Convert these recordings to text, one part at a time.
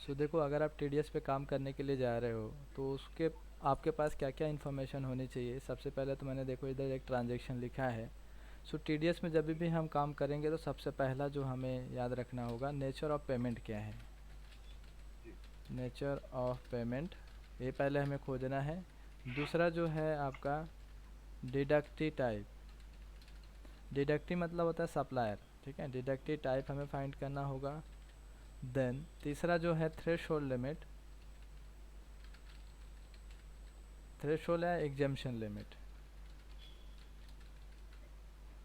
सो देखो, अगर आप टीडीएस पे काम करने के लिए जा रहे हो तो उसके आपके पास क्या क्या इन्फॉर्मेशन होनी चाहिए। सबसे पहले तो मैंने देखो इधर एक ट्रांजैक्शन लिखा है। सो टीडीएस में जब भी हम काम करेंगे तो सबसे पहला जो हमें याद रखना होगा, नेचर ऑफ पेमेंट क्या है। नेचर ऑफ पेमेंट, ये पहले हमें खोजना है। दूसरा जो है आपका डिडक्टी टाइप। डिडक्टी मतलब होता है सप्लायर, ठीक है। डिडक्टी टाइप हमें फाइंड करना होगा। देन तीसरा जो है थ्रेशोल्ड लिमिट, थ्रेशोल्ड या exemption limit.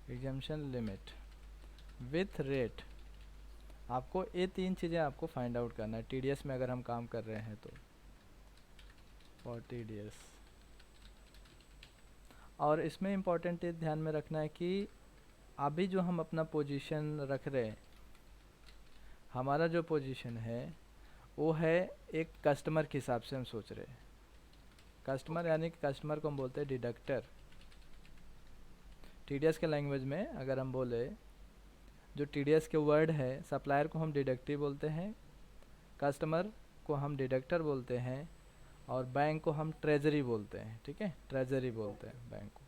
Exemption limit with rate, आपको ये तीन चीज़ें आपको फाइंड आउट करना है टीडीएस में अगर हम काम कर रहे हैं तो। फॉर टीडीएस, और इसमें इम्पोर्टेंट ये ध्यान में रखना है कि अभी जो हम अपना पोजीशन रख रहे हैं, हमारा जो पोजीशन है वो है एक कस्टमर के हिसाब से हम सोच रहे हैं। कस्टमर यानी कि कस्टमर को हम बोलते हैं डिडक्टर। टीडीएस के लैंग्वेज में अगर हम बोले, जो टीडीएस के वर्ड है, सप्लायर को हम डिडक्टिव बोलते हैं, कस्टमर को हम डिडक्टर बोलते हैं, और बैंक को हम ट्रेजरी बोलते हैं, ठीक है। ट्रेजरी बोलते हैं बैंक को।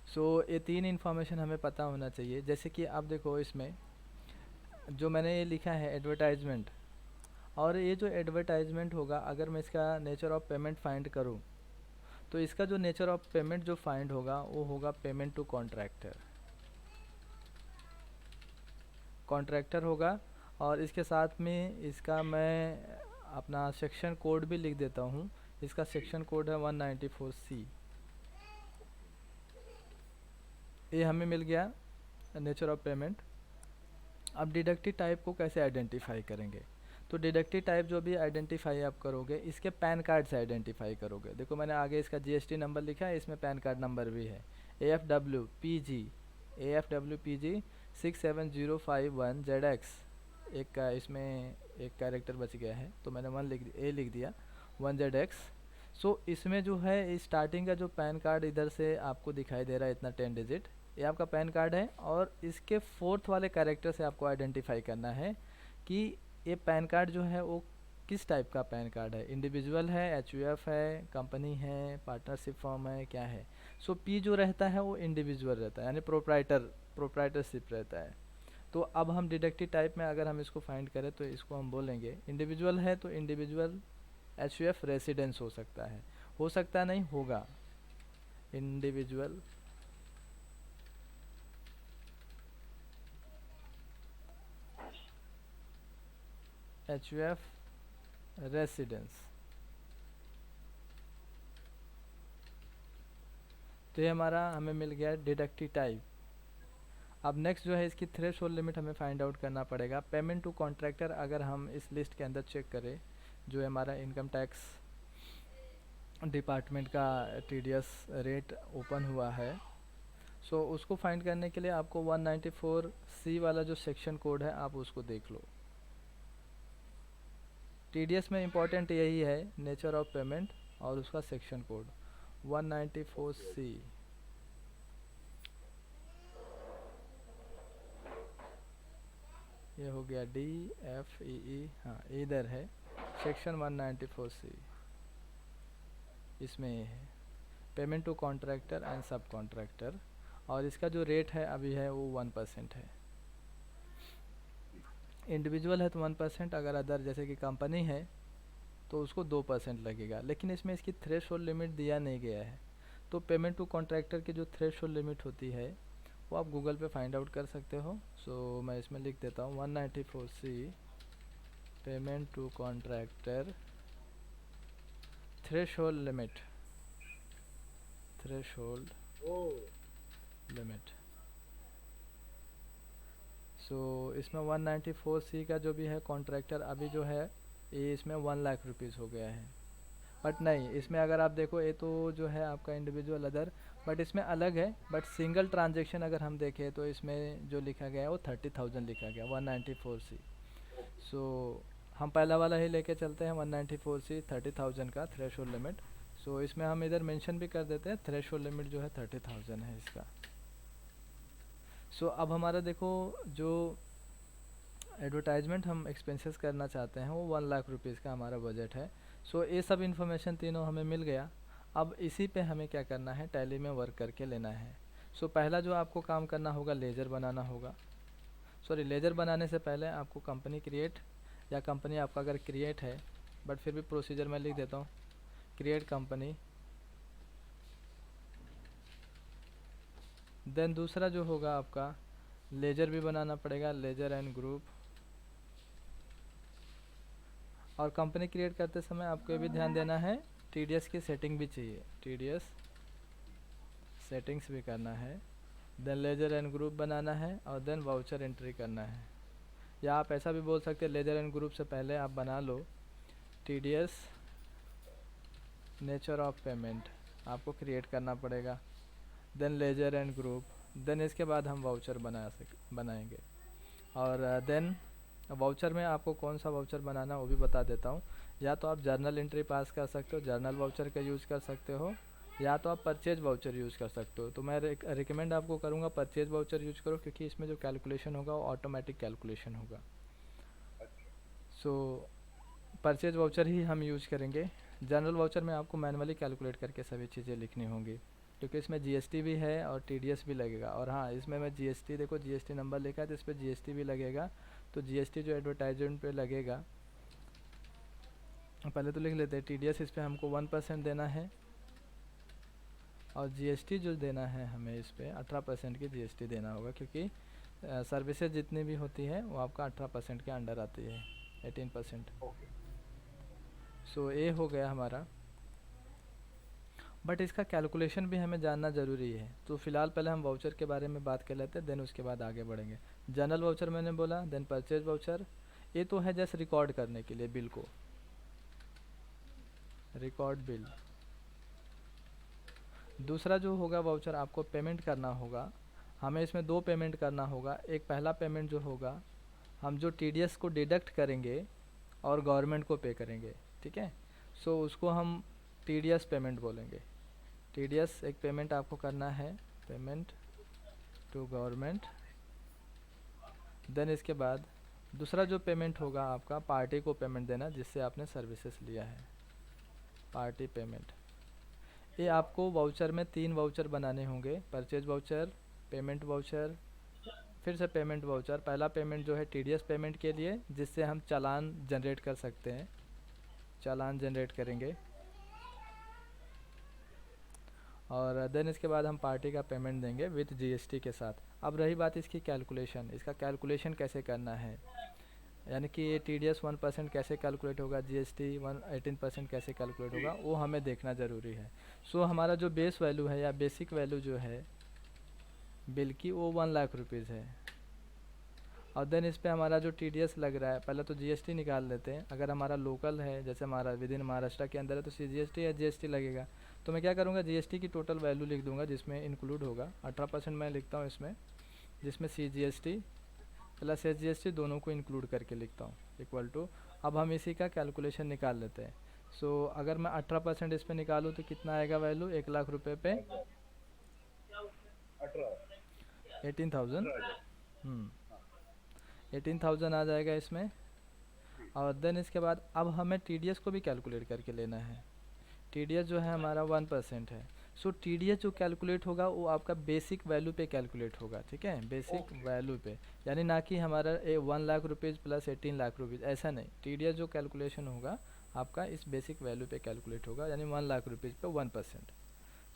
सो ये तीन इन्फॉर्मेशन हमें पता होना चाहिए। जैसे कि आप देखो इसमें जो मैंने ये लिखा है एडवर्टाइजमेंट, और ये जो एडवर्टाइजमेंट होगा, अगर मैं इसका नेचर ऑफ पेमेंट फाइंड करूँ तो इसका जो नेचर ऑफ पेमेंट जो फाइंड होगा वो होगा पेमेंट टू कॉन्ट्रैक्टर। कॉन्ट्रैक्टर होगा, और इसके साथ में इसका मैं अपना सेक्शन कोड भी लिख देता हूँ। इसका सेक्शन कोड है 194C। ये हमें मिल गया नेचर ऑफ पेमेंट। अब डिडक्टिव टाइप को कैसे आइडेंटिफाई करेंगे, तो डिडक्टिव टाइप जो भी आइडेंटिफाई आप करोगे, इसके पैन कार्ड से आइडेंटिफाई करोगे। देखो मैंने आगे इसका जीएसटी नंबर लिखा है, इसमें पैन कार्ड नंबर भी है। AFWPG 67051ZX। एक का इसमें एक कैरेक्टर बच गया है तो मैंने लिख दिया 1ZX। सो इसमें जो है स्टार्टिंग का जो पैन कार्ड इधर से आपको दिखाई दे रहा है इतना 10 डिजिट, ये आपका पैन कार्ड है। और इसके फोर्थ वाले कैरेक्टर से आपको आइडेंटिफाई करना है कि ये पैन कार्ड जो है वो किस टाइप का पैन कार्ड है। इंडिविजुअल है, एचयूएफ है, कंपनी है, पार्टनरशिप फॉर्म है, क्या है। सो पी जो रहता है वो इंडिविजुअल रहता है, यानी प्रोप्राइटरशिप रहता है। तो अब हम डिडक्टिव टाइप में अगर हम इसको फाइंड करें तो इसको हम बोलेंगे इंडिविजुअल है तो इंडिविजुअल एचयूएफ रेसिडेंस हो सकता नहीं, होगा इंडिविजुअल एचयूएफ रेसिडेंस। तो ये हमारा हमें मिल गया डिडक्टिव टाइप। अब नेक्स्ट जो है इसकी थ्रेशोल्ड लिमिट हमें फाइंड आउट करना पड़ेगा। पेमेंट टू कॉन्ट्रैक्टर, अगर हम इस लिस्ट के अंदर चेक करें जो हमारा इनकम टैक्स डिपार्टमेंट का टीडीएस रेट ओपन हुआ है, सो उसको फाइंड करने के लिए आपको 194C वाला जो सेक्शन कोड है आप उसको देख लो। टीडीएस में इम्पॉर्टेंट यही है, नेचर ऑफ पेमेंट और उसका सेक्शन कोड 194C। ये हो गया DFEE, हाँ इधर है सेक्शन 194C, इसमें ये है पेमेंट टू कॉन्ट्रैक्टर एंड सब कॉन्ट्रैक्टर। और इसका जो रेट है अभी है वो 1% है। इंडिविजुअल है तो 1%, अगर अदर जैसे कि कंपनी है तो उसको 2% लगेगा। लेकिन इसमें इसकी थ्रेशोल्ड लिमिट दिया नहीं गया है। तो पेमेंट टू कॉन्ट्रैक्टर की जो थ्रेशोल्ड लिमिट होती है वो आप गूगल पे फाइंड आउट कर सकते हो। सो मैं इसमें लिख देता हूँ 194C payment to contractor threshold limit, threshold limit. So इसमें 194C का जो भी है कॉन्ट्रैक्टर अभी जो है ये इसमें 1 लाख रुपीज़ हो गया है। बट नहीं, इसमें अगर आप देखो ये तो जो है आपका इंडिविजुअल अदर, बट इसमें अलग है। बट सिंगल ट्रांजेक्शन अगर हम देखें तो इसमें जो लिखा गया है वो 30,000 लिखा गया 194C। सो हम पहला वाला ही लेके चलते हैं 194C 30,000 का थ्रेशोल्ड लिमिट। सो इसमें हम इधर मेंशन भी कर देते हैं थ्रेशोल्ड लिमिट जो है 30,000 है इसका। सो अब हमारा देखो जो एडवर्टाइजमेंट हम एक्सपेंसेस करना चाहते हैं, वो 1 लाख रुपीज़ का हमारा बजट है। सो ये सब इन्फॉर्मेशन तीनों हमें मिल गया। अब इसी पे हमें क्या करना है, टैली में वर्क करके लेना है। सो पहला जो आपको काम करना होगा, लेजर बनाना होगा। सॉरी, लेजर बनाने से पहले आपको कंपनी क्रिएट, या कंपनी आपका अगर क्रिएट है, बट फिर भी प्रोसीजर मैं लिख देता हूँ, क्रिएट कंपनी। देन दूसरा जो होगा आपका, लेजर भी बनाना पड़ेगा, लेजर एंड ग्रुप। और कंपनी क्रिएट करते समय आपको ये भी ध्यान देना है, टीडीएस की सेटिंग भी चाहिए, टीडीएस सेटिंग्स भी करना है। देन लेजर एंड ग्रुप बनाना है, और देन वाउचर एंट्री करना है। या आप ऐसा भी बोल सकते हैं, लेजर एंड ग्रुप से पहले आप बना लो टीडीएस नेचर ऑफ पेमेंट, आपको क्रिएट करना पड़ेगा। Then ledger and group, then इसके बाद हम वाउचर बनाएंगे। और देन वाउचर में आपको कौन सा वाउचर बनाना वो भी बता देता हूँ। या तो आप जर्नल एंट्री पास कर सकते हो, जर्नल वाउचर का यूज़ कर सकते हो, या तो आप परचेज वाउचर यूज़ कर सकते हो। तो मैं रिकमेंड आपको करूँगा परचेज वाउचर यूज करो, क्योंकि इसमें जो कैलकुलेशन होगा वो ऑटोमेटिक कैलकुलेशन होगा। सो परचेज वाउचर ही हम यूज़ करेंगे। जनरल वाउचर में आपको मैनुअली कैलकुलेट करके सभी चीज़ें लिखनी होंगी, क्योंकि इसमें जीएसटी भी है और टीडीएस भी लगेगा। और हाँ, इसमें मैं जीएसटी, देखो जीएसटी नंबर लिखा है तो इस पर जीएसटी भी लगेगा। तो जीएसटी जो एडवर्टाइजमेंट पे लगेगा, पहले तो लिख लेते हैं, टीडीएस इस पर हमको 1% देना है, और जीएसटी जो देना है हमें इस पर 18% की जीएसटी देना होगा, क्योंकि सर्विसेज जितनी भी होती है वो आपका 18% के अंडर आती है, 18%। सो ये हो गया हमारा। बट इसका कैलकुलेशन भी हमें जानना ज़रूरी है। तो फ़िलहाल पहले हम वाउचर के बारे में बात कर लेते हैं, देन उसके बाद आगे बढ़ेंगे। जनरल वाउचर मैंने बोला, देन परचेज वाउचर, ये तो है जस्ट रिकॉर्ड करने के लिए बिल को, रिकॉर्ड बिल। दूसरा जो होगा वाउचर, आपको पेमेंट करना होगा। हमें इसमें 2 पेमेंट करना होगा। एक पहला पेमेंट जो होगा, हम जो टीडीएस को डिडक्ट करेंगे और गवर्नमेंट को पे करेंगे, ठीक है। सो उसको हम टीडीएस पेमेंट बोलेंगे। टीडीएस एक पेमेंट आपको करना है, पेमेंट टू गवर्नमेंट। देन इसके बाद दूसरा जो पेमेंट होगा आपका, पार्टी को पेमेंट देना जिससे आपने सर्विसेज लिया है, पार्टी पेमेंट। ये आपको वाउचर में 3 वाउचर बनाने होंगे, परचेज वाउचर, पेमेंट वाउचर, फिर से पेमेंट वाउचर। पहला पेमेंट जो है टीडीएस पेमेंट के लिए, जिससे हम चालान जनरेट कर सकते हैं, चालान जनरेट करेंगे। और देन इसके बाद हम पार्टी का पेमेंट देंगे विथ जीएसटी के साथ। अब रही बात इसकी कैलकुलेशन, इसका कैलकुलेशन कैसे करना है, यानी कि ये टीडीएस 1% कैसे कैलकुलेट होगा, जीएसटी 18% कैसे कैलकुलेट होगा, वो हमें देखना ज़रूरी है। सो हमारा जो बेस वैल्यू है या बेसिक वैल्यू जो है बिल की, वो 1 लाख रुपीज़ है। और देन इस पे हमारा जो टीडीएस लग रहा है, पहले तो जीएसटी निकाल लेते हैं। अगर हमारा लोकल है, जैसे हमारा विद इन महाराष्ट्र के अंदर है, तो सीजीएसटी या जीएसटी लगेगा। तो मैं क्या करूँगा, जीएसटी की टोटल वैल्यू लिख दूंगा जिसमें इंक्लूड होगा 18% मैं लिखता हूँ इसमें, जिसमें सीजीएसटी प्लस एसजीएसटी दोनों को इंक्लूड करके लिखता हूँ, इक्वल टू। अब हम इसी का कैलकुलेशन निकाल लेते हैं। सो अगर मैं 18% इस पर निकालूँ तो कितना आएगा वैल्यू 1 लाख रुपये पे, 18,000। 18,000 आ जाएगा इसमें। और देन इसके बाद अब हमें टीडीएस को भी कैलकुलेट करके लेना है। टीडीएस जो है हमारा 1% है। सो टीडीएस जो कैलकुलेट होगा वो आपका बेसिक वैल्यू पे कैलकुलेट होगा, ठीक है, बेसिक वैल्यू पे। यानी ना कि हमारा 1 lakh rupees plus 18 lakh rupees, ऐसा नहीं। टीडीएस जो कैलकुलेशन होगा आपका इस बेसिक वैल्यू पे कैलकुलेट होगा, यानी 1 लाख रुपीज़ पे 1%।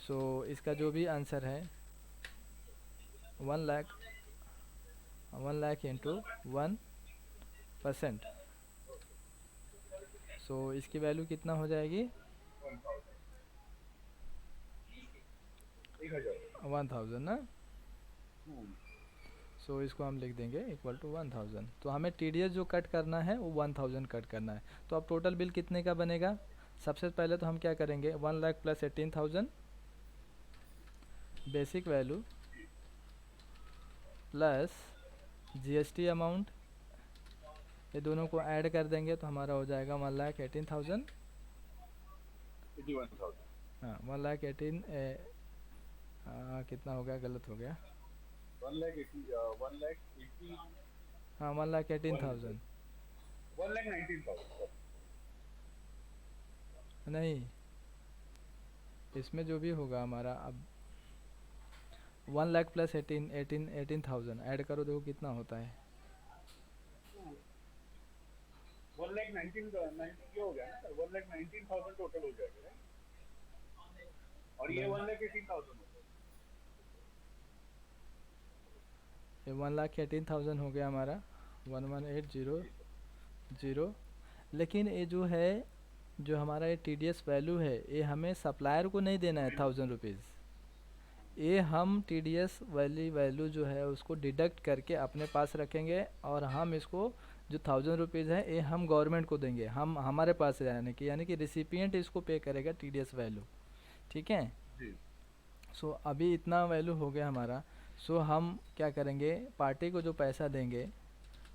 सो इसका जो भी आंसर है 1 लाख, 1 लाख इंटू 1%। सो इसकी वैल्यू कितना हो जाएगी, 1,000 ना। सो इसको हम लिख देंगे इक्वल टू 1,000। तो हमें टीडीएस जो कट करना है वो 1,000 कट करना है। तो अब टोटल बिल कितने का बनेगा, सबसे पहले तो हम क्या करेंगे, 1 lakh plus 18,000 basic value plus GST amount, ये दोनों को ऐड कर देंगे तो हमारा हो जाएगा 1,18,000। हाँ 1,18,000 कितना हो गया, गलत हो गया, 1 लाख 80, 1 लाख 80 हाँ 1,18,000। 1,19,000। नहीं, इसमें जो भी होगा हमारा अब 1 लाख प्लस 18,000 ऐड करो, देखो कितना होता है। 1,19,000 ये हो गया ना सर, 1,19,000 टोटल हो जाएगा right? और ये नहीं, 1,18,000 हो गया। ये 1,18,000 हो गया हमारा, 118,000। जी सर। लेकिन ये जो है, जो हमारा ये टी डी एस वैल्यू है, ये हमें सप्लायर को नहीं देना है मैंने 1,000 रुपीज़। ये हम टी डी एस वाली वैल्यू जो है उसको डिडक्ट करके अपने पास रखेंगे, और हम इसको जो 1,000 रुपीज़ है ये हम गवर्नमेंट को देंगे, हम हमारे पास है, यानी कि रिसिपिएंट इसको पे करेगा टी डी एस वैल्यू। ठीक है। जी। सो अभी इतना वैल्यू हो गया हमारा। सो हम क्या करेंगे, पार्टी को जो पैसा देंगे,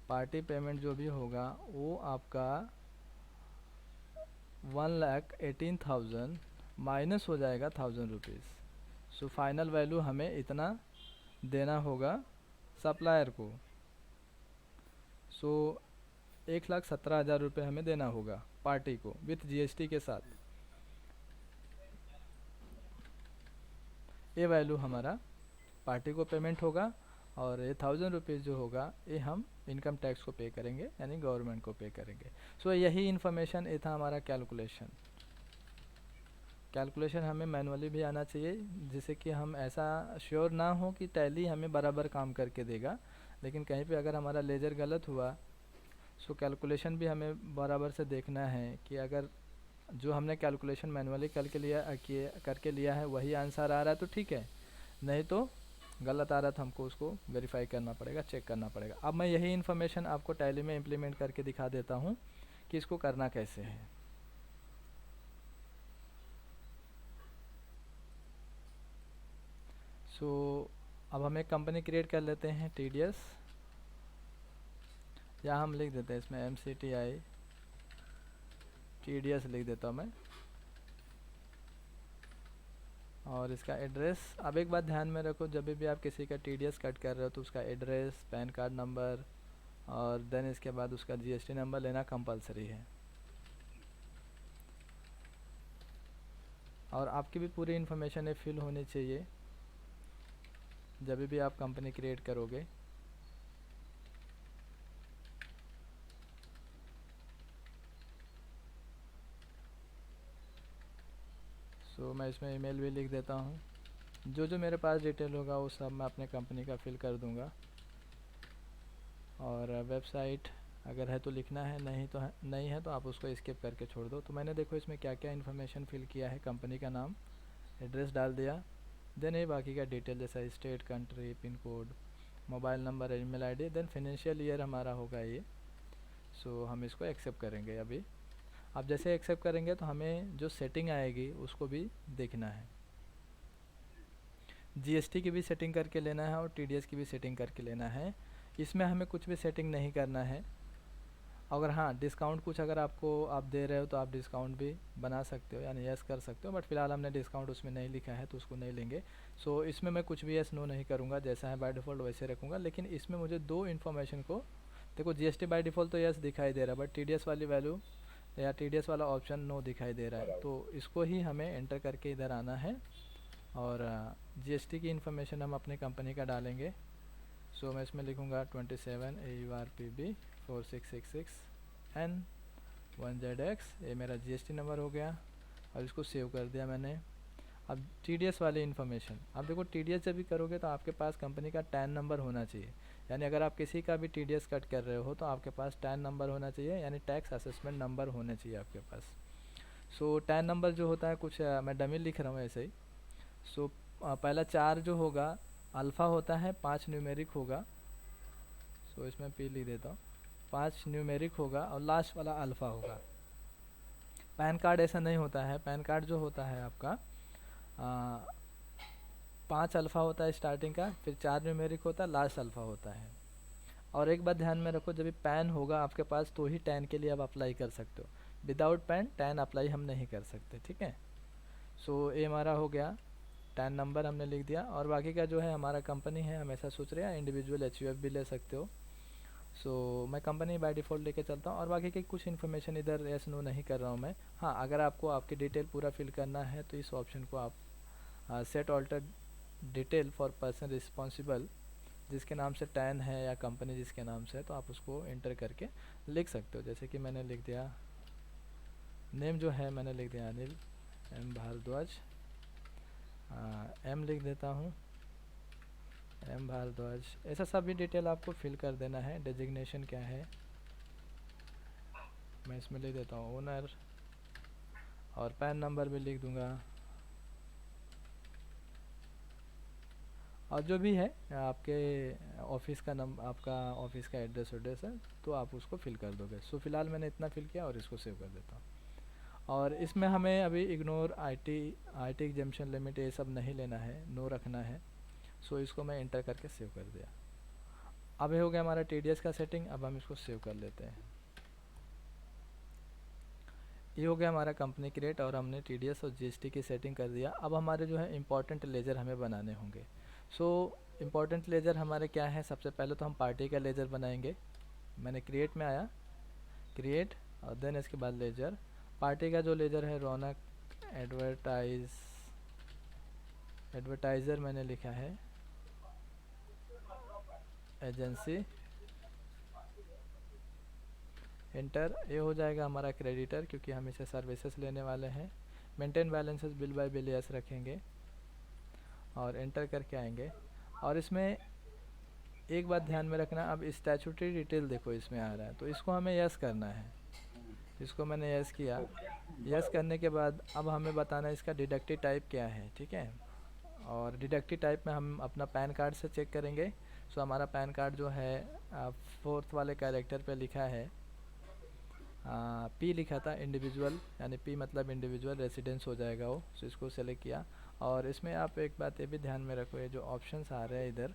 पार्टी पेमेंट जो भी होगा वो आपका 1,18,000 माइनस हो जाएगा 1,000 रुपीज़। सो फाइनल वैल्यू हमें इतना देना होगा सप्लायर को। सो 1,17,000 रुपये हमें देना होगा पार्टी को विथ जीएसटी के साथ। ये वैल्यू हमारा पार्टी को पेमेंट होगा, और ये 1,000 रुपीज़ जो होगा ये हम इनकम टैक्स को पे करेंगे, यानी गवर्नमेंट को पे करेंगे। सो यही इन्फॉर्मेशन ये था हमारा कैलकुलेशन हमें मैनुअली भी आना चाहिए, जिससे कि हम ऐसा श्योर ना हो कि टैली हमें बराबर काम करके देगा, लेकिन कहीं पे अगर हमारा लेजर गलत हुआ, सो कैलकुलेशन भी हमें बराबर से देखना है कि अगर जो हमने कैलकुलेशन मैनुअली करके लिया है वही आंसर आ रहा है तो ठीक है, नहीं तो गलत आ रहा था, हमको उसको वेरीफाई करना पड़ेगा, चेक करना पड़ेगा। अब मैं यही इन्फॉर्मेशन आपको टैली में इम्प्लीमेंट करके दिखा देता हूँ कि इसको करना कैसे है। सो अब हम एक कंपनी क्रिएट कर लेते हैं टी डी एस, या हम लिख देते हैं इसमें MCTI TDS लिख देता हूँ मैं, और इसका एड्रेस। अब एक बात ध्यान में रखो, जब भी आप किसी का TDS कट कर रहे हो तो उसका एड्रेस, पैन कार्ड नंबर, और देन इसके बाद उसका GST नंबर लेना कंपलसरी है, और आपकी भी पूरी इन्फॉर्मेशन है फिल होनी चाहिए जब भी आप कंपनी क्रिएट करोगे। सो मैं इसमें ईमेल भी लिख देता हूँ, जो जो मेरे पास डिटेल होगा वो सब मैं अपने कंपनी का फिल कर दूँगा, और वेबसाइट अगर है तो लिखना है, नहीं है तो आप उसको स्किप करके छोड़ दो। तो मैंने देखो इसमें क्या क्या इन्फॉर्मेशन फिल किया है, कंपनी का नाम, एड्रेस डाल दिया, देन ये बाकी का डिटेल जैसा state, country, pin code, mobile number, email ID, then financial year हमारा होगा ये। सो हम इसको एक्सेप्ट करेंगे अभी। अब जैसे एक्सेप्ट करेंगे तो हमें जो सेटिंग आएगी उसको भी देखना है, जीएसटी की भी सेटिंग करके लेना है और टीडीएस की भी सेटिंग करके लेना है। इसमें हमें कुछ भी सेटिंग नहीं करना है। अगर हाँ डिस्काउंट कुछ अगर आप दे रहे हो तो आप डिस्काउंट भी बना सकते हो, यानी यस कर सकते हो, बट फिलहाल हमने डिस्काउंट उसमें नहीं लिखा है तो उसको नहीं लेंगे। सो इसमें मैं कुछ भी यस नो नहीं करूँगा, जैसा है बाय डिफ़ॉल्ट वैसे रखूँगा। लेकिन इसमें मुझे दो इन्फॉर्मेशन को, देखो जीएसटी बाय डिफ़ॉल्ट तो यस दिखाई दे रहा है, बट टीडीएस वाली वैल्यू या टीडीएस वाला ऑप्शन नो दिखाई दे रहा है, बराबर। तो इसको ही हमें एंटर करके इधर आना है, और जीएसटी की इन्फॉर्मेशन हम अपने कंपनी का डालेंगे। सो मैं इसमें लिखूँगा 27 AURPB 4666 N1ZX, ये मेरा जीएसटी नंबर हो गया, और इसको सेव कर दिया मैंने। अब टीडीएस वाली इन्फॉर्मेशन, अब देखो टीडीएस जब भी करोगे तो आपके पास कंपनी का टैन नंबर होना चाहिए, यानी अगर आप किसी का भी टीडीएस कट कर रहे हो तो आपके पास टैन नंबर होना चाहिए, यानी टैक्स असेसमेंट नंबर होना चाहिए आपके पास। सो टैन नंबर जो होता है कुछ मैं डमी लिख रहा हूँ ऐसे ही। सो पहला 4 जो होगा अल्फ़ा होता है, 5 न्यूमेरिक होगा, सो इसमें पी लिख देता हूँ, 5 न्यूमेरिक होगा और लास्ट वाला अल्फ़ा होगा। पैन कार्ड ऐसा नहीं होता है, पैन कार्ड जो होता है आपका 5 अल्फ़ा होता है स्टार्टिंग का, फिर 4 न्यूमेरिक होता है, लास्ट अल्फ़ा होता है। और एक बात ध्यान में रखो, जब भी पैन होगा आपके पास तो ही टैन के लिए आप अप्लाई कर सकते हो, विदाउट पैन टैन अप्लाई हम नहीं कर सकते, ठीक है। सो ये हमारा हो गया, टैन नंबर हमने लिख दिया, और बाकी का जो है हमारा कंपनी है, हम ऐसा सोच रहे हैं इंडिविजुअल एच भी ले सकते हो। सो मैं कंपनी बाय डिफ़ॉल्ट लेके चलता हूँ और बाकी की कुछ इन्फॉर्मेशन इधर यस नो नहीं कर रहा हूँ मैं। हाँ, अगर आपको आपकी डिटेल पूरा फिल करना है तो इस ऑप्शन को आप set alter detail for person responsible, जिसके नाम से टैन है या कंपनी जिसके नाम से है, तो आप उसको इंटर करके लिख सकते हो। जैसे कि मैंने लिख दिया, नेम जो है मैंने लिख दिया अनिल एम भारद्वाज, एम लिख देता हूँ एम भारद्वाज। ऐसा सभी डिटेल आपको फिल कर देना है। डेजिग्नेशन क्या है मैं इसमें लिख देता हूँ ओनर, और पैन नंबर भी लिख दूंगा, और जो भी है आपके ऑफिस का आपका ऑफिस का एड्रेस है तो आप उसको फिल कर दोगे। सो फिलहाल मैंने इतना फिल किया और इसको सेव कर देता हूँ। और इसमें हमें अभी इग्नोर आईटी एग्जाम्पशन लिमिट ये सब नहीं लेना है, नो रखना है। सो इसको मैं इंटर करके सेव कर दिया। अब ये हो गया हमारा टीडीएस का सेटिंग। अब हम इसको सेव कर लेते हैं। ये हो गया हमारा कंपनी क्रिएट और हमने टीडीएस और जीएसटी की सेटिंग कर दिया। अब हमारे जो है इंपॉर्टेंट लेजर हमें बनाने होंगे। सो इम्पॉर्टेंट लेजर हमारे क्या है, सबसे पहले तो हम पार्टी का लेजर बनाएंगे। मैंने क्रिएट में आया, क्रिएट और देन इसके बाद लेजर। पार्टी का जो लेजर है रौनक एडवर्टाइज़र मैंने लिखा है, एजेंसी, इंटर। ये हो जाएगा हमारा क्रेडिटर क्योंकि हम इसे सर्विसेज लेने वाले हैं। Maintain balances bill bye bill yes रखेंगे और इंटर करके आएंगे। और इसमें एक बात ध्यान में रखना, अब स्टैचूटरी डिटेल देखो इसमें आ रहा है तो इसको हमें यस करना है। इसको मैंने यस किया। यस करने के बाद अब हमें बताना है इसका डिडक्टिव टाइप क्या है, ठीक है। और डिडक्टिव टाइप में हम अपना पैन कार्ड से चेक करेंगे। सो हमारा पैन कार्ड जो है 4th वाले कैरेक्टर पे लिखा है, पी लिखा था इंडिविजुअल, यानी पी मतलब इंडिविजुअल रेसिडेंस हो जाएगा वो। सो इसको सेलेक्ट किया। और इसमें आप एक बात ये भी ध्यान में रखो, ये जो ऑप्शंस आ रहे हैं इधर,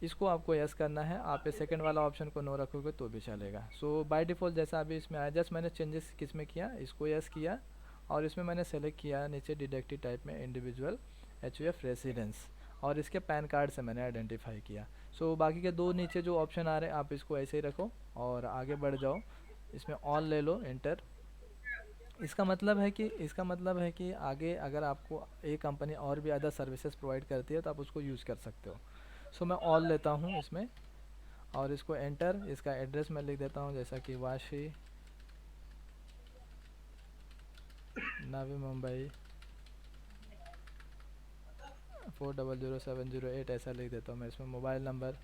इसको आपको यस करना है। आप ये सेकंड वाला ऑप्शन को नो रखोगे तो भी चलेगा। सो बाय डिफ़ॉल्ट जैसा अभी इसमें आया, जस्ट मैंने चेंजेस किस में किया, इसको यस किया और इसमें मैंने सेलेक्ट किया नीचे डिडक्टिव टाइप में इंडिविजुअल HUF रेसिडेंस, और इसके पैन कार्ड से मैंने आइडेंटिफाई किया। सो बाकी के दो नीचे जो ऑप्शन आ रहे हैं आप इसको ऐसे ही रखो और आगे बढ़ जाओ। इसमें ऑल ले लो, इंटर। इसका मतलब है कि आगे अगर आपको एक कंपनी और भी अदर सर्विसेज प्रोवाइड करती है तो आप उसको यूज़ कर सकते हो। सो मैं ऑल लेता हूँ इसमें और इसको एंटर। इसका एड्रेस मैं लिख देता हूँ जैसा कि वाशी, नवी मुंबई 400708 ऐसा लिख देता हूँ मैं। इसमें मोबाइल नंबर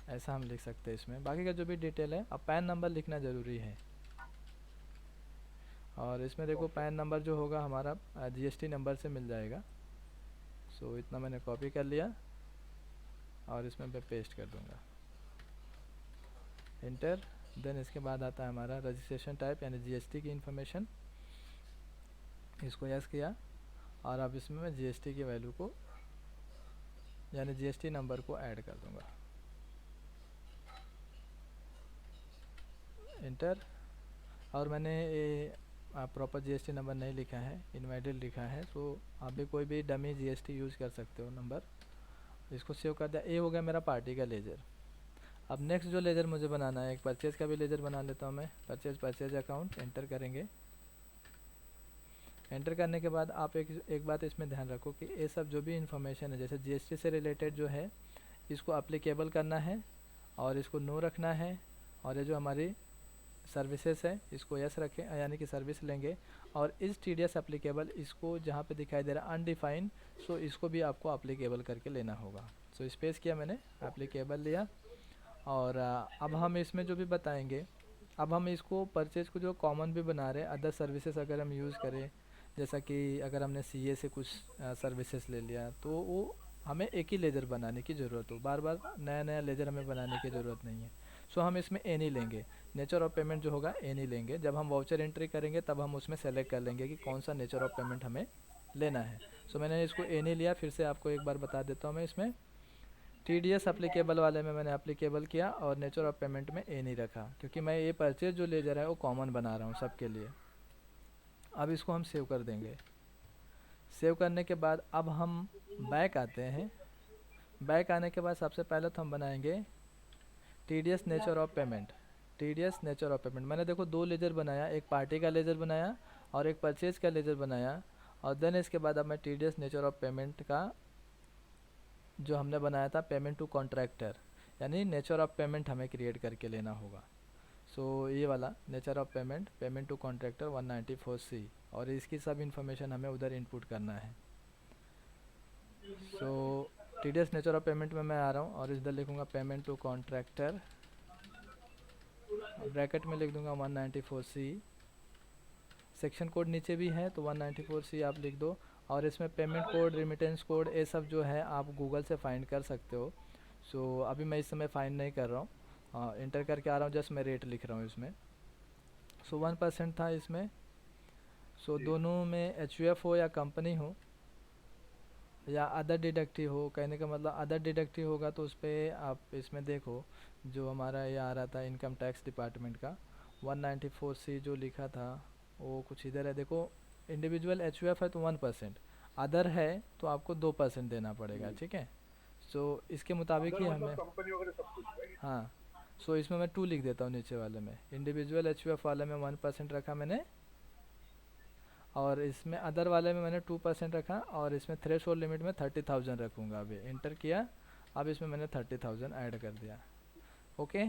ऐसा हम लिख सकते हैं इसमें। बाकी का जो भी डिटेल है, अब पैन नंबर लिखना ज़रूरी है। और इसमें देखो पैन नंबर जो होगा हमारा GST नंबर से मिल जाएगा। सो इतना मैंने कॉपी कर लिया और इसमें मैं पेस्ट कर दूंगा, इंटर। देन इसके बाद आता है हमारा रजिस्ट्रेशन टाइप यानी GST की इन्फॉर्मेशन, इसको यस किया। और अब इसमें मैं GST की वैल्यू को यानी GST नंबर को ऐड कर दूंगा, इंटर। और मैंने ये प्रॉपर GST नंबर नहीं लिखा है, इनवैलिड लिखा है। तो आप भी कोई भी डमी GST यूज़ कर सकते हो नंबर। इसको सेव कर दिया। ये हो गया मेरा पार्टी का लेजर। अब नेक्स्ट जो लेजर मुझे बनाना है, एक परचेज़ का भी लेजर बना लेता हूँ मैं। परचेज़ अकाउंट एंटर करेंगे। एंटर करने के बाद आप एक बात इसमें ध्यान रखो कि ये सब जो भी इन्फॉर्मेशन है जैसे GST से रिलेटेड जो है इसको अप्लीकेबल करना है और इसको नो रखना है। और ये जो हमारी सर्विसेज है इसको यस रखें यानी कि सर्विस लेंगे। और इस TDS अप्लीकेबल इसको जहाँ पे दिखाई दे रहा है अनडिफाइंड, सो इसको भी आपको अप्लीकेबल करके लेना होगा। सो स्पेस किया मैंने, अप्लीकेबल लिया। और अब हम इसमें जो भी बताएंगे, अब हम इसको परचेज को जो कॉमन भी बना रहे हैं, अदर सर्विसेज अगर हम यूज़ करें, जैसा कि अगर हमने CA से कुछ सर्विसेज ले लिया तो वो हमें एक ही लेजर बनाने की ज़रूरत हो, बार बार नया नया लेजर हमें बनाने की ज़रूरत नहीं है। सो हम इसमें एनी लेंगे, नेचर ऑफ पेमेंट जो होगा एनी लेंगे। जब हम वाउचर एंट्री करेंगे तब हम उसमें सेलेक्ट कर लेंगे कि कौन सा नेचर ऑफ पेमेंट हमें लेना है। सो मैंने इसको एनी लिया। फिर से आपको एक बार बता देता हूँ मैं, इसमें TDS अप्लीकेबल वाले में मैंने अप्लीकेबल किया और नेचर ऑफ पेमेंट में एनी रखा क्योंकि मैं ये परचेज जो लेजर है वो कॉमन बना रहा हूँ सबके लिए। अब इसको हम सेव कर देंगे। सेव करने के बाद अब हम बैक आते हैं। बैक आने के बाद सबसे पहले तो हम बनाएंगे TDS nature of payment. TDS nature of payment मैंने देखो दो लेजर बनाया, एक पार्टी का लेजर बनाया और एक परचेज का लेजर बनाया। और देन इसके बाद अब मैं टीडीएस नेचर ऑफ पेमेंट का जो हमने बनाया था पेमेंट टू कॉन्ट्रैक्टर, यानी नेचर ऑफ पेमेंट हमें क्रिएट करके लेना होगा। सो ये वाला nature of payment, payment to contractor 194C, और इसकी सब इन्फॉर्मेशन हमें उधर इनपुट करना है। सो टीडीएस नेचर ऑफ पेमेंट में मैं आ रहा हूँ और इधर लिखूँगा पेमेंट टू कॉन्ट्रैक्टर, ब्रैकेट में लिख दूँगा 194C। सेक्शन कोड नीचे भी है तो 194C आप लिख दो, और इसमें पेमेंट कोड, रिमिटेंस कोड, ये सब जो है आप गूगल से फाइंड कर सकते हो। सो अभी मैं इस समय फाइंड नहीं कर रहा हूँ, इंटर करके आ रहा हूँ, जस्ट मैं रेट लिख रहा हूँ इसमें। सो 1% था इसमें। सो दोनों में HUF हो या कंपनी हो या अदर डिडक्टिव हो, कहने का मतलब अदर डिडक्टिव होगा तो उस पर आप इसमें देखो जो हमारा ये आ रहा था इनकम टैक्स डिपार्टमेंट का 194C जो लिखा था वो कुछ इधर है देखो। इंडिविजुअल HUF है तो 1%, अदर है तो आपको 2% देना पड़ेगा, ठीक है। सो इसके मुताबिक अगर ही मतलब हमें, कंपनी वगैरह सब कुछ है। हाँ, सो इसमें मैं 2 लिख देता हूँ नीचे वाले में। इंडिविजुअल HUF वाले में 1% रखा मैंने, और इसमें अदर वाले में मैंने 2% रखा, और इसमें थ्रेश होल्ड लिमिट में 30,000 रखूँगा। अभी इंटर किया, अब इसमें मैंने 30,000 ऐड कर दिया। ओके,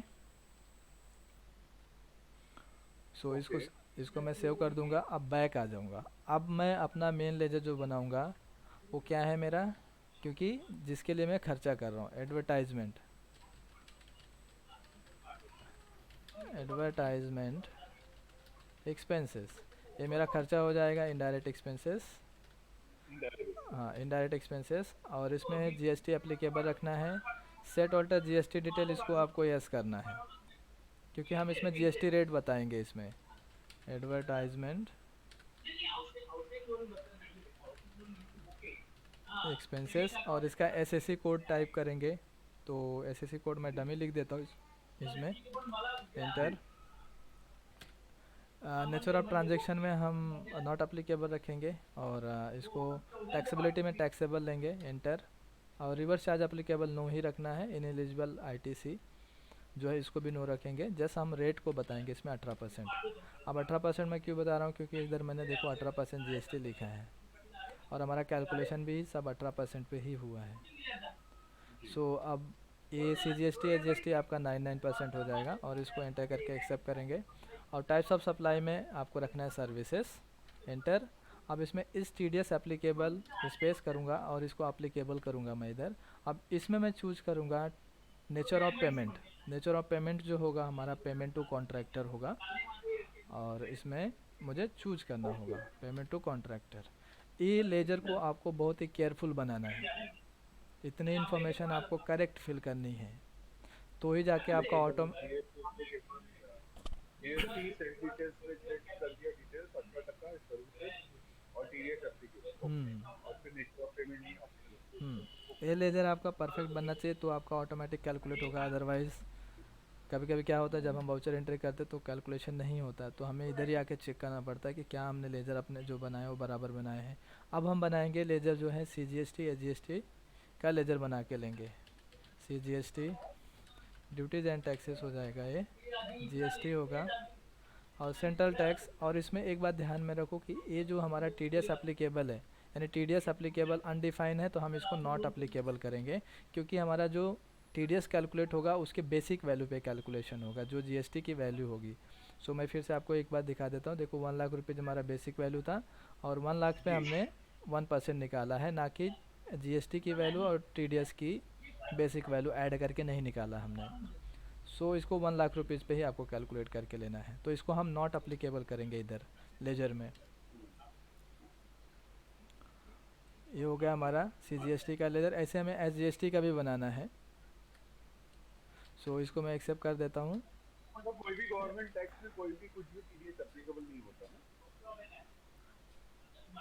सो ओके, इसको मैं सेव कर दूंगा। अब बैक आ जाऊंगा। अब मैं अपना मेन लेजर जो बनाऊंगा वो क्या है मेरा, क्योंकि जिसके लिए मैं खर्चा कर रहा हूँ, एडवर्टाइजमेंट, एडवर्टाइजमेंट एक्सपेंसेस, ये मेरा खर्चा हो जाएगा, इनडायरेक्ट एक्सपेंसेस। हाँ, इनडायरेक्ट एक्सपेंसेस, और इसमें जीएसटी एप्लीकेबल रखना है। सेट ऑल्टर जीएसटी डिटेल, इसको आपको यस करना है क्योंकि हम इसमें जीएसटी रेट बताएंगे इसमें। एडवर्टाइजमेंट एक्सपेंसेस, और इसका एसएससी कोड टाइप करेंगे। तो एसएससी कोड मैं डमी लिख देता हूँ इसमें, एंटर। नेचर ऑफ ट्रांजैक्शन में हम नॉट अप्लीकेबल रखेंगे, और इसको टैक्सेबिलिटी में टैक्सेबल लेंगे, एंटर। और रिवर्स चार्ज अप्लीकेबल नो ही रखना है। इनएलिजिबल आईटीसी जो है इसको भी नो रखेंगे। जैसे हम रेट को बताएंगे इसमें 18%। अब 18% मैं क्यों बता रहा हूँ, क्योंकि इधर मैंने देखो 18% जीएसटी लिखा है, और हमारा कैलकुलेशन भी सब 18% पे ही हुआ है। सो अब ये CGST HGST आपका 99% हो जाएगा, और इसको एंटर करके एक्सेप्ट करेंगे। और टाइप्स ऑफ सप्लाई में आपको रखना है सर्विसेज, एंटर। अब इसमें इस TDS एप्लीकेबल स्पेस करूँगा और इसको एप्लीकेबल करूँगा मैं इधर। अब इसमें मैं चूज करूँगा nature of payment. Nature of payment जो होगा हमारा पेमेंट टू कॉन्ट्रैक्टर होगा, और इसमें मुझे चूज करना होगा पेमेंट टू कॉन्ट्रैक्टर। ये लेजर को आपको बहुत ही केयरफुल बनाना है, इतनी इन्फॉर्मेशन आपको करेक्ट फिल करनी है, तो ही जाके आपका ऑटो। जीएसटी सेल डिटेल्स में चेक कर दिया, डिटेल्स 18% सर्विसेज और टीडीएस एप्लीकेशन। ओके, हम्म और फिर नेचर ऑफ पेमेंट नहीं ऑप्शन। ये लेजर आपका परफेक्ट बनना चाहिए तो आपका ऑटोमेटिक कैलकुलेट होगा। अदरवाइज़ कभी कभी क्या होता है जब हम वाउचर एंट्री करते हैं तो कैलकुलेशन नहीं होता, तो हमें इधर ही आके चेक करना पड़ता है कि क्या हमने लेजर अपने जो बनाए वो बराबर बनाए हैं। अब हम बनाएंगे लेजर जो है CGST या GST का लेजर बना के लेंगे। CGST ड्यूटीज़ एंड टैक्सेस हो जाएगा, ये GST होगा, और सेंट्रल टैक्स। और इसमें एक बात ध्यान में रखो कि ये जो हमारा TDS एप्लीकेबल है, यानी TDS एप्लीकेबल अनडिफाइन है तो हम इसको नॉट अप्लीकेबल करेंगे, क्योंकि हमारा जो TDS कैलकुलेट होगा उसके बेसिक वैल्यू पे कैलकुलेशन होगा जो GST की वैल्यू होगी। सो मैं फिर से आपको एक बार दिखा देता हूँ। देखो 1 लाख रुपये जो हमारा बेसिक वैल्यू था, और 1 लाख पे हमने 1% निकाला है, ना कि GST की वैल्यू और TDS की बेसिक वैल्यू ऐड करके नहीं निकाला हमने। सो इसको 1 लाख रुपीज़ पे ही आपको कैलकुलेट करके लेना है, तो इसको हम नॉट अप्लीकेबल करेंगे इधर लेजर में। ये हो गया हमारा CGST का लेजर। ऐसे हमें SGST का भी बनाना है, सो इसको मैं एक्सेप्ट कर देता हूँ। मतलब कोई भी गवर्नमेंट टैक्स में कोई भी कुछ भी टीडीएस एप्लीकेबल नहीं होता ना।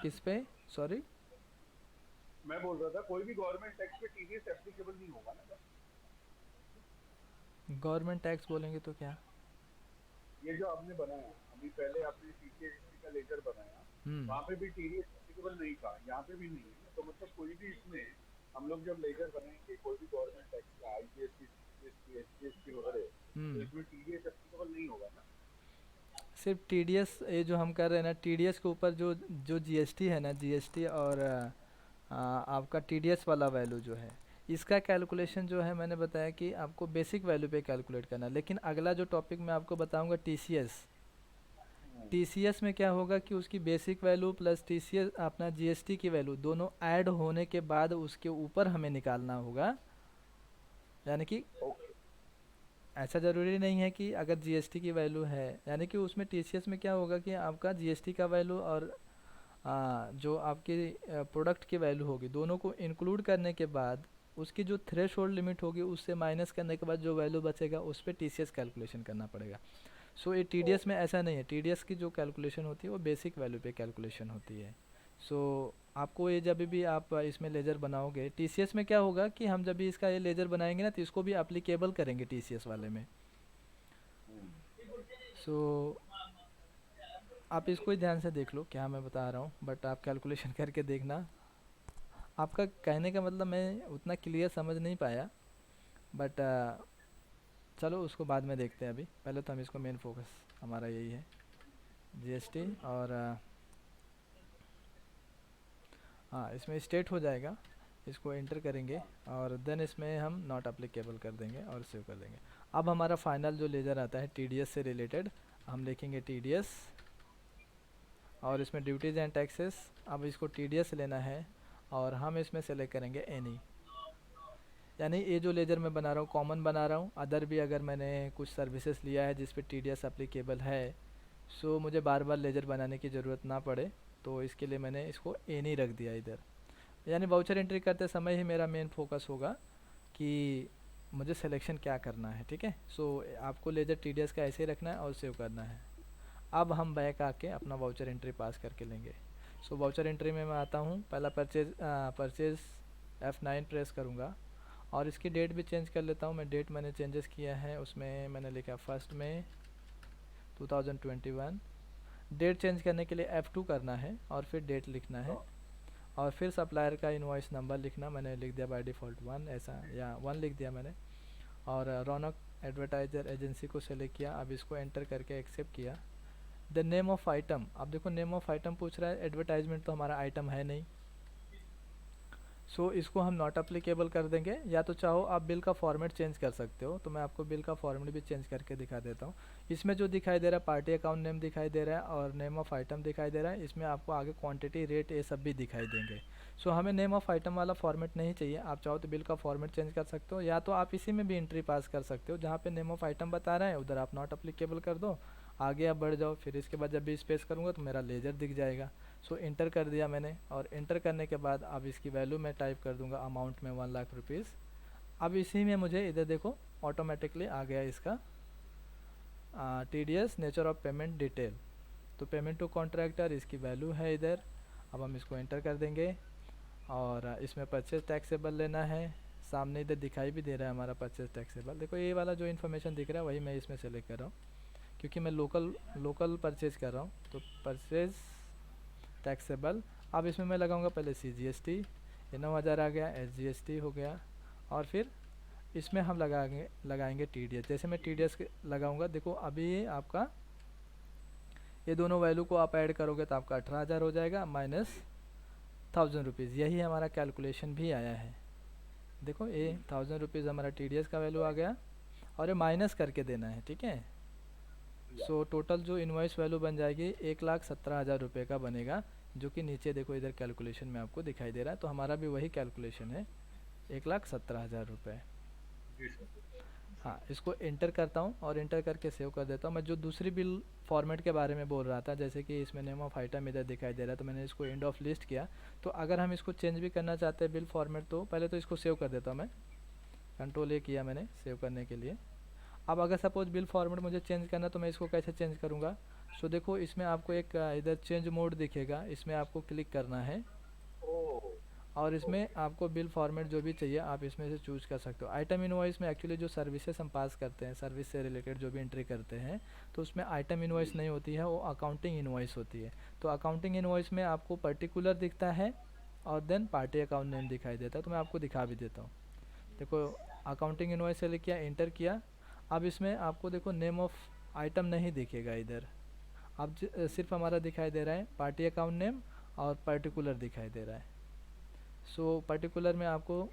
किस पे, सॉरी? मैं बोल रहा था कोई भी गवर्नमेंट टैक्स में टीडीएस एप्लीकेबल नहीं होगा ना। गवर्नमेंट टैक्स बोलेंगे तो क्या? ये जो आपने बनाया अभी पहले आपने सीजीएसटी का लेजर बनाया, हम्म वहाँ पे भी टीडीएस एप्लीकेबल नहीं था, यहाँ पे भी नहीं है, तो मतलब कोई भी इसमें हम लोग जब लेजर बनाएंगे कोई भी गवर्नमेंट टैक्स का, आईजीएसटी, सीजीएसटी, एसजीएसटी वगैरह, तो हम्म। इसमें टीडीएस एप्लीकेबल नहीं होगा ना? सिर्फ टीडीएस, ये जो हम कर रहे हैं ना, टीडीएस के ऊपर जो जो जीएसटी है ना, जीएसटी और आपका टीडीएस वाला वैल्यू जो है, इसका कैलकुलेशन जो है मैंने बताया कि आपको बेसिक वैल्यू पे कैलकुलेट करना है। लेकिन अगला जो टॉपिक मैं आपको बताऊंगा टीसीएस, हम्म, टीसीएस में क्या होगा कि उसकी बेसिक वैल्यू प्लस टीसीएस अपना जीएसटी की वैल्यू दोनों ऐड होने के बाद उसके ऊपर हमें निकालना होगा। यानी कि ओके। ऐसा ज़रूरी नहीं है कि अगर जीएसटी की वैल्यू है, यानी कि उसमें टीसीएस में क्या होगा कि आपका जीएसटी का वैल्यू और जो आपकी प्रोडक्ट की वैल्यू होगी, दोनों को इंक्लूड करने के बाद उसकी जो थ्रेश होल्ड लिमिट होगी उससे माइनस करने के बाद जो वैल्यू बचेगा उस पर टीसीएस कैलकुलेशन करना पड़ेगा। सो ये टीडीएस में ऐसा नहीं है, टीडीएस की जो कैलकुलेशन होती है वो बेसिक वैल्यू पे कैलकुलेशन होती है। सो आपको ये जब भी आप इसमें लेजर बनाओगे, टीसीएस में क्या होगा कि हम जब भी इसका ये लेजर बनाएंगे ना तो इसको भी अप्लीकेबल करेंगे टीसीएस वाले में। सो आप इसको ही ध्यान से देख लो क्या मैं बता रहा हूँ, बट आप कैलकुलेशन करके देखना। आपका कहने का मतलब मैं उतना क्लियर समझ नहीं पाया, बट चलो उसको बाद में देखते हैं। अभी पहले तो हम इसको, मेन फोकस हमारा यही है जीएसटी। और हाँ, इसमें स्टेट हो जाएगा, इसको एंटर करेंगे और देन इसमें हम नॉट अप्लीकेबल कर देंगे और सेव कर देंगे। अब हमारा फाइनल जो लेजर आता है टीडीएस से रिलेटेड, हम लिखेंगे टीडीएस और इसमें ड्यूटीज़ एंड टैक्सेस। अब इसको टीडीएस लेना है और हम इसमें सेलेक्ट करेंगे एनी। यानी ये जो लेजर मैं बना रहा हूँ कॉमन बना रहा हूँ, अदर भी अगर मैंने कुछ सर्विसेज लिया है जिस पे टीडीएस अप्लीकेबल है, सो मुझे बार बार लेजर बनाने की ज़रूरत ना पड़े, तो इसके लिए मैंने इसको एनी रख दिया इधर। यानी वाउचर एंट्री करते समय ही मेरा मेन फोकस होगा कि मुझे सिलेक्शन क्या करना है। ठीक है, सो आपको लेजर टीडीएस का ऐसे ही रखना है और सेव करना है। अब हम बैक आके अपना वाउचर एंट्री पास करके लेंगे। सो वाउचर एंट्री में मैं आता हूँ, पहला परचेज F9 प्रेस करूँगा और इसकी डेट भी चेंज कर लेता हूँ। मैं डेट मैंने चेंजेस किया है, उसमें मैंने लिखा 1 मई 2021। डेट चेंज करने के लिए F2 करना है और फिर डेट लिखना है और फिर सप्लायर का इनवॉइस नंबर लिखना। मैंने लिख दिया बाय डिफ़ॉल्ट 1, ऐसा या 1 लिख दिया मैंने। और रौनक एडवर्टाइज़र एजेंसी को सेलेक्ट किया, अब इसको एंटर करके एक्सेप्ट किया। द नेम ऑफ़ आइटम, अब देखो नेम ऑफ़ आइटम पूछ रहा है, एडवर्टाइजमेंट तो हमारा आइटम है नहीं, सो इसको हम नॉट अप्लीकेबल कर देंगे। या तो चाहो आप बिल का फॉर्मेट चेंज कर सकते हो, तो मैं आपको बिल का फॉर्मेट भी चेंज करके दिखा देता हूँ। इसमें जो दिखाई दे रहा है पार्टी अकाउंट नेम दिखाई दे रहा है और नेम ऑफ़ आइटम दिखाई दे रहा है, इसमें आपको आगे क्वांटिटी रेट ये सब भी दिखाई देंगे। सो हमें नेम ऑफ़ आइटम वाला फॉर्मेट नहीं चाहिए, आप चाहो तो बिल का फॉर्मेट चेंज कर सकते हो, या तो आप इसी में भी एंट्री पास कर सकते हो। जहाँ पे नेम ऑफ़ आइटम बता रहा है उधर आप नॉट अप्लीकेबल कर दो, आगे आप बढ़ जाओ, फिर इसके बाद जब भी स्पेस करूँगा तो मेरा लेजर दिख जाएगा। सो इंटर कर दिया मैंने और इंटर करने के बाद अब इसकी वैल्यू मैं टाइप कर दूंगा अमाउंट में 1,00,000 रुपीज़। अब इसी में मुझे इधर देखो ऑटोमेटिकली आ गया इसका TDS nature of payment detail, तो पेमेंट टू कॉन्ट्रैक्टर इसकी वैल्यू है इधर। अब हम इसको एंटर कर देंगे और इसमें परचेज टैक्सेबल लेना है, सामने इधर दिखाई भी दे रहा है हमारा परचेज टैक्सेबल। देखो ये वाला जो इन्फॉर्मेशन दिख रहा है वही मैं इसमें सेलेक्ट कर रहा हूँ क्योंकि मैं लोकल परचेज कर रहा हूँ, तो परचेज टैक्सेबल। अब इसमें मैं लगाऊंगा पहले CGST, ये 9,000 आ गया, SGST हो गया और फिर इसमें हम लगाएंगे TDS। जैसे मैं TDS लगाऊंगा, देखो अभी ये आपका ये दोनों वैल्यू को आप ऐड करोगे तो आपका 18,000 हो जाएगा माइनस 1,000 रुपीज़। यही हमारा कैलकुलेशन भी आया है। देखो ये 1,000 रुपीज़ हमारा TDS का वैल्यू आ गया और ये माइनस करके देना है। ठीक है, सो टोटल जो इनवॉइस वैल्यू बन जाएगी 1,17,000 रुपये का बनेगा, जो कि नीचे देखो इधर कैलकुलेशन में आपको दिखाई दे रहा है। तो हमारा भी वही कैलकुलेशन है, 1,17,000 रुपये। जी सर। हाँ, इसको इंटर करता हूँ और इंटर करके सेव कर देता हूँ। मैं जो दूसरी बिल फॉर्मेट के बारे में बोल रहा था, जैसे कि इसमें नेम ऑफ आइटम इधर दिखाई दे रहा है, तो मैंने इसको एंड ऑफ लिस्ट किया। तो अगर हम इसको चेंज भी करना चाहते हैं बिल फॉर्मेट, तो पहले तो इसको सेव कर देता हूँ मैं, कंट्रोल A किया मैंने सेव करने के लिए। अब अगर सपोज बिल फॉर्मेट मुझे चेंज करना तो मैं इसको कैसे चेंज करूँगा। सो देखो इसमें आपको एक इधर चेंज मोड दिखेगा, इसमें आपको क्लिक करना है ओह। और इसमें ओके। आपको बिल फॉर्मेट जो भी चाहिए आप इसमें से चूज़ कर सकते हो। आइटम इनवॉइस में एक्चुअली जो सर्विसेज हम पास करते हैं, सर्विस से रिलेटेड जो भी एंट्री करते हैं, तो उसमें आइटम इनवॉइस नहीं होती है, वो अकाउंटिंग इनवॉइस होती है। तो अकाउंटिंग इनवॉइस में आपको पर्टिकुलर दिखता है और देन पार्टी अकाउंट नेम दिखाई देता है। तो मैं आपको दिखा भी देता हूँ। देखो अकाउंटिंग इनवॉइस से किया, एंटर किया। अब इसमें आपको देखो नेम ऑफ आइटम नहीं दिखेगा इधर। अब सिर्फ हमारा दिखाई दे रहा है पार्टी अकाउंट नेम और पर्टिकुलर दिखाई दे रहा है। सो पर्टिकुलर में आपको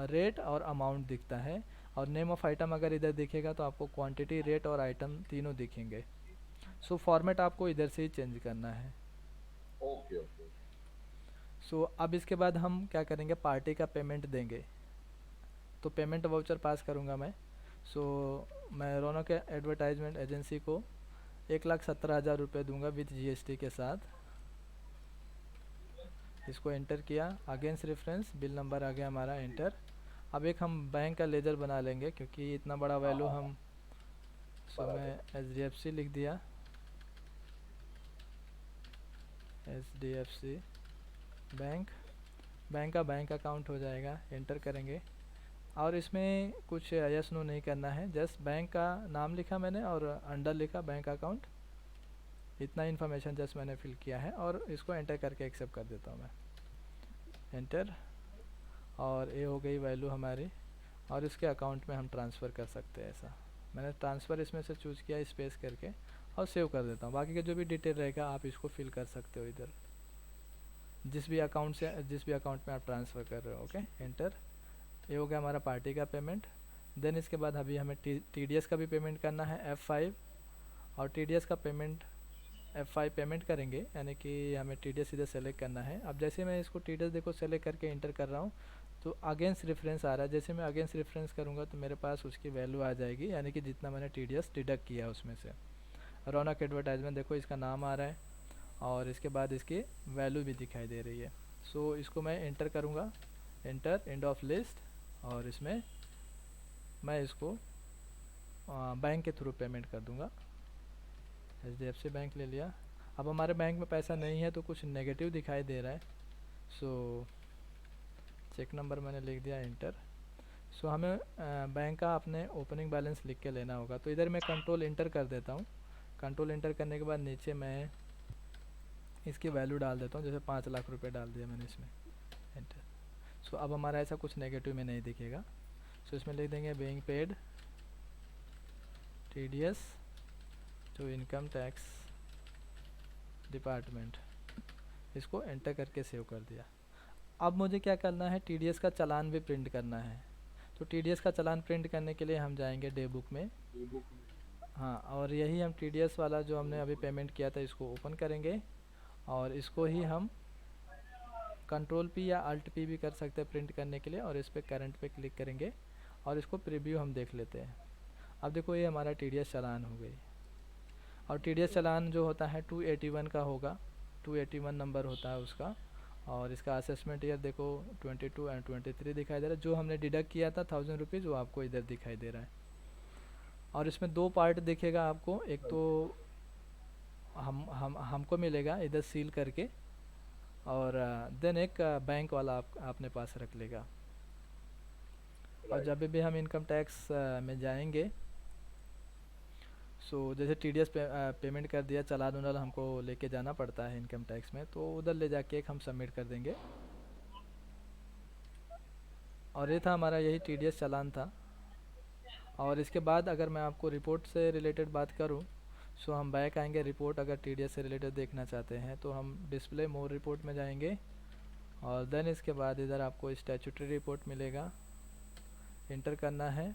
रेट और अमाउंट दिखता है, और नेम ऑफ आइटम अगर इधर दिखेगा तो आपको क्वांटिटी, रेट और आइटम तीनों दिखेंगे। सो फॉर्मेट आपको इधर से ही चेंज करना है। Okay okay. सो अब इसके बाद हम क्या करेंगे, पार्टी का पेमेंट देंगे। तो पेमेंट वाउचर पास करूँगा मैं। सो मैं रौनक एडवर्टाइजमेंट एजेंसी को 1,17,000 रुपये दूंगा विद जीएसटी के साथ। इसको एंटर किया, अगेंस्ट रेफरेंस बिल नंबर आ गया हमारा, एंटर। अब एक हम बैंक का लेजर बना लेंगे क्योंकि इतना बड़ा वैल्यू हम। सो मैं HDFC लिख दिया, HDFC बैंक। बैंक का बैंक अकाउंट हो जाएगा, एंटर करेंगे। और इसमें कुछ यस नो नहीं करना है, जस्ट बैंक का नाम लिखा मैंने और अंडर लिखा बैंक अकाउंट। इतना इन्फॉर्मेशन जस्ट मैंने फिल किया है और इसको एंटर करके एक्सेप्ट कर देता हूँ मैं, एंटर। और ये हो गई वैल्यू हमारी, और इसके अकाउंट में हम ट्रांसफ़र कर सकते हैं। ऐसा मैंने ट्रांसफ़र इसमें से चूज़ किया स्पेस करके, और सेव कर देता हूँ। बाकी का जो भी डिटेल रहेगा आप इसको फिल कर सकते हो इधर, जिस भी अकाउंट में आप ट्रांसफ़र कर रहे हो। Okay, enter. ये हो गया हमारा पार्टी का पेमेंट। देन इसके बाद अभी हमें TDS का भी पेमेंट करना है, F5। और TDS का पेमेंट F5 पेमेंट करेंगे, यानी कि हमें TDS इधर सेलेक्ट करना है। अब जैसे मैं इसको TDS देखो सेलेक्ट करके इंटर कर रहा हूँ तो अगेंस्ट रेफरेंस आ रहा है। जैसे मैं अगेंस्ट रेफरेंस करूँगा तो मेरे पास उसकी वैल्यू आ जाएगी, यानी कि जितना मैंने TDS डिडक्ट किया उसमें से। रौनक एडवर्टाइजमेंट देखो इसका नाम आ रहा है, और इसके बाद इसकी वैल्यू भी दिखाई दे रही है। सो इसको मैं एंटर करूँगा, एंटर, एंड ऑफ लिस्ट। और इसमें मैं इसको बैंक के थ्रू पेमेंट कर दूँगा। HDFC बैंक ले लिया। अब हमारे बैंक में पैसा नहीं है तो कुछ नेगेटिव दिखाई दे रहा है। सो चेक नंबर मैंने लिख दिया, एंटर। सो हमें बैंक का अपने ओपनिंग बैलेंस लिख के लेना होगा। तो इधर मैं कंट्रोल इंटर कर देता हूँ। कंट्रोल इंटर करने के बाद नीचे मैं इसकी वैल्यू डाल देता हूँ, जैसे 5 लाख रुपए डाल दिया मैंने इसमें, एंटर। सो अब हमारा ऐसा कुछ नेगेटिव में नहीं दिखेगा। सो इसमें लिख देंगे being paid TDS to income tax department. इसको एंटर करके सेव कर दिया। अब मुझे क्या करना है, TDS का चालान भी प्रिंट करना है। तो TDS का चालान प्रिंट करने के लिए हम जाएंगे डे बुक में। हाँ, और यही हम TDS वाला जो हमने अभी पेमेंट किया था इसको ओपन करेंगे, और इसको ही हम कंट्रोल P या Alt P भी कर सकते हैं प्रिंट करने के लिए। और इस पर करंट पे क्लिक करेंगे और इसको प्रीव्यू हम देख लेते हैं। अब देखो ये हमारा TDS चालान हो गई, और TDS चालान जो होता है 281 का होगा, 281 नंबर होता है उसका। और इसका असेसमेंट ईयर देखो 22 एंड 23 दिखाई दे रहा है। जो हमने डिडक्ट किया था 1000 रुपीज़ वो आपको इधर दिखाई दे रहा है। और इसमें 2 पार्ट दिखेगा आपको, एक तो हमको मिलेगा इधर सील करके, और देन एक बैंक वाला आपने पास रख लेगा। और जब भी हम इनकम टैक्स में जाएंगे, सो जैसे TDS पेमेंट कर दिया, चालान उलान हमको लेके जाना पड़ता है इनकम टैक्स में, तो उधर ले जाके एक हम सबमिट कर देंगे। और ये था हमारा, यही TDS चालान था। और इसके बाद अगर मैं आपको रिपोर्ट से रिलेटेड बात करूं, सो हम बैक आएंगे। रिपोर्ट अगर TDS से रिलेटेड देखना चाहते हैं तो हम डिस्प्ले मोर रिपोर्ट में जाएंगे, और देन इसके बाद इधर आपको स्टैट्यूटरी रिपोर्ट मिलेगा, इंटर करना है।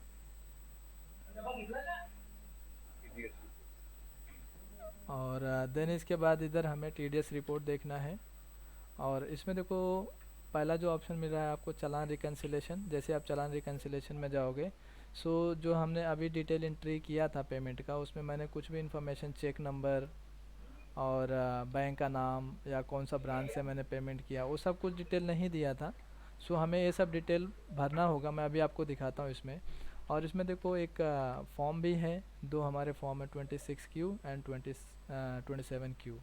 और देन इसके बाद इधर हमें TDS रिपोर्ट देखना है। और इसमें देखो पहला जो ऑप्शन मिल रहा है आपको चालान रिकन्सिलेशन। जैसे आप चालान रिकन्सिलेशन में जाओगे, सो जो हमने अभी डिटेल एंट्री किया था पेमेंट का, उसमें मैंने कुछ भी इन्फॉर्मेशन, चेक नंबर और बैंक का नाम या कौन सा ब्रांच से मैंने पेमेंट किया, वो सब कुछ डिटेल नहीं दिया था। सो हमें ये सब डिटेल भरना होगा। मैं अभी आपको दिखाता हूँ इसमें। और इसमें देखो एक फॉर्म भी है, 2 हमारे फॉर्म है, 26Q एंड 27Q।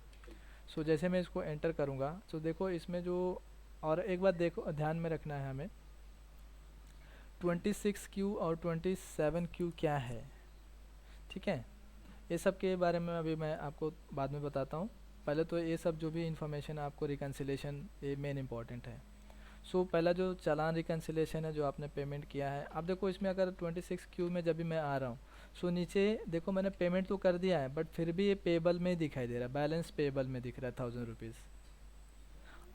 सो जैसे मैं इसको एंटर करूँगा, तो देखो इसमें जो, और एक बात देखो ध्यान में रखना है हमें, 26Q और 27Q क्या है, ठीक है। ये सब के बारे में अभी मैं आपको बाद में बताता हूँ। पहले तो ये सब जो भी इंफॉर्मेशन आपको रिकन्सिलेशन, ये मेन इंपॉर्टेंट है। सो पहला जो चालान रिकन्सिलेशन है जो आपने पेमेंट किया है, अब देखो इसमें अगर 26Q में जब भी मैं आ रहा हूँ, सो नीचे देखो मैंने पेमेंट तो कर दिया है बट फिर भी ये पेबल में दिखाई दे रहा है, बैलेंस पेबल में दिख रहा है 1000 रुपीज़।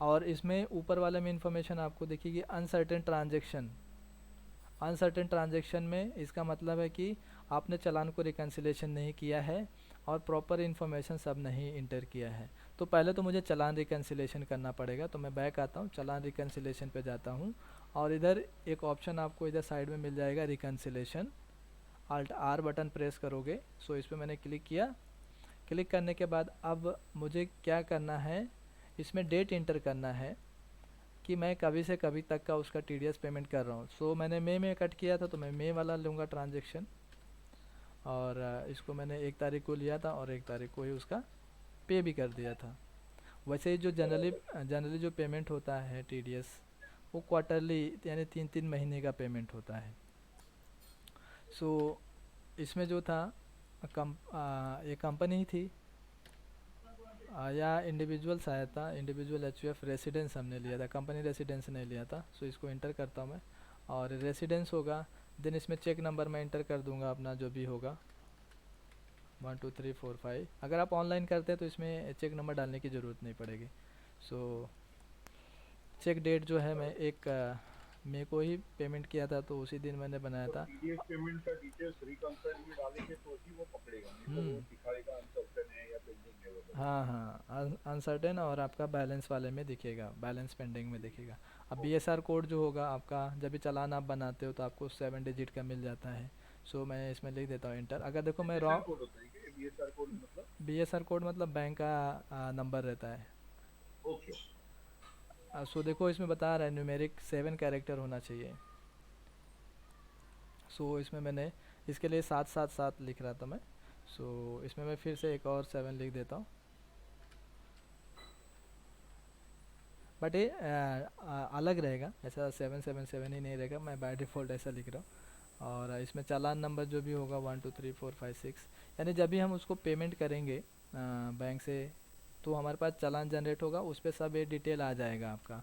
और इसमें ऊपर वाले में इंफॉर्मेशन आपको दिखेगी अनसर्टेन ट्रांजेक्शन। अनसर्टेन ट्रांजेक्शन में इसका मतलब है कि आपने चालान को रिकन्सिलेशन नहीं किया है और प्रॉपर इन्फॉर्मेशन सब नहीं इंटर किया है। तो पहले तो मुझे चालान रिकन्सिलेशन करना पड़ेगा, तो मैं बैक आता हूँ, चालान रिकन्सिलेशन पे जाता हूँ और इधर एक ऑप्शन आपको इधर साइड में मिल जाएगा reconciliation. Alt R button press करोगे, सो इस पर मैंने क्लिक किया। क्लिक करने के बाद अब मुझे क्या करना है, इसमें डेट इंटर करना है कि मैं कभी से कभी तक का उसका TDS पेमेंट कर रहा हूँ। सो मैंने मई में कट किया था तो मैं मई वाला लूँगा ट्रांजेक्शन, और इसको मैंने 1 तारीख को लिया था और 1 तारीख को ही उसका पे भी कर दिया था। वैसे ही जो जनरली जो पेमेंट होता है TDS वो क्वार्टरली यानी 3-3 महीने का पेमेंट होता है। सो इसमें जो था ये कंपनी थी या इंडिविजुअल शायद था, इंडिविजुअल HUF रेसिडेंस हमने लिया था, कंपनी रेसिडेंस नहीं लिया था। सो इसको इंटर करता हूँ मैं और रेसिडेंस होगा, देन इसमें चेक नंबर मैं इंटर कर दूंगा अपना जो भी होगा 1 2 3 4 5। अगर आप ऑनलाइन करते हैं तो इसमें चेक नंबर डालने की ज़रूरत नहीं पड़ेगी। सो चेक डेट जो है मैं 1 मई को ही पेमेंट किया था तो उसी दिन मैंने बनाया तो था। टीडीएस पेमेंट का डिटेल्स रिकंसर्न में डालेंगे तो ही वो पकड़ेगा, नहीं तो वो हम्म, दिखाएगा अनसर्टेन है या पेंडिंग है वगैरह। हाँ हाँ, अनसर्टेन और आपका बैलेंस वाले में दिखेगा, बैलेंस पेंडिंग में दिखेगा। अब ओके। BSR कोड जो होगा आपका, जब भी चालान आप बनाते हो तो आपको 7 डिजिट का मिल जाता है। सो मैं इसमें लिख देता हूँ इंटर। अगर देखो मैं बीएसआर कोड होता है क्या? बीएसआर कोड मतलब? BSR कोड मतलब बैंक का नंबर रहता है। ओके। सो देखो इसमें बता रहा है न्यूमेरिक 7 कैरेक्टर होना चाहिए। सो इसमें मैंने इसके लिए 777 लिख रहा था मैं। सो इसमें मैं फिर से एक और 7 लिख देता हूँ, बट ये अलग रहेगा, ऐसा 777 ही नहीं रहेगा, मैं बाय डिफ़ॉल्ट ऐसा लिख रहा हूँ। और इसमें चालान नंबर जो भी होगा 1 2 3 4 5 6, यानी जब भी हम उसको पेमेंट करेंगे बैंक से तो हमारे पास चालान जनरेट होगा, उस पर सब ये डिटेल आ जाएगा आपका,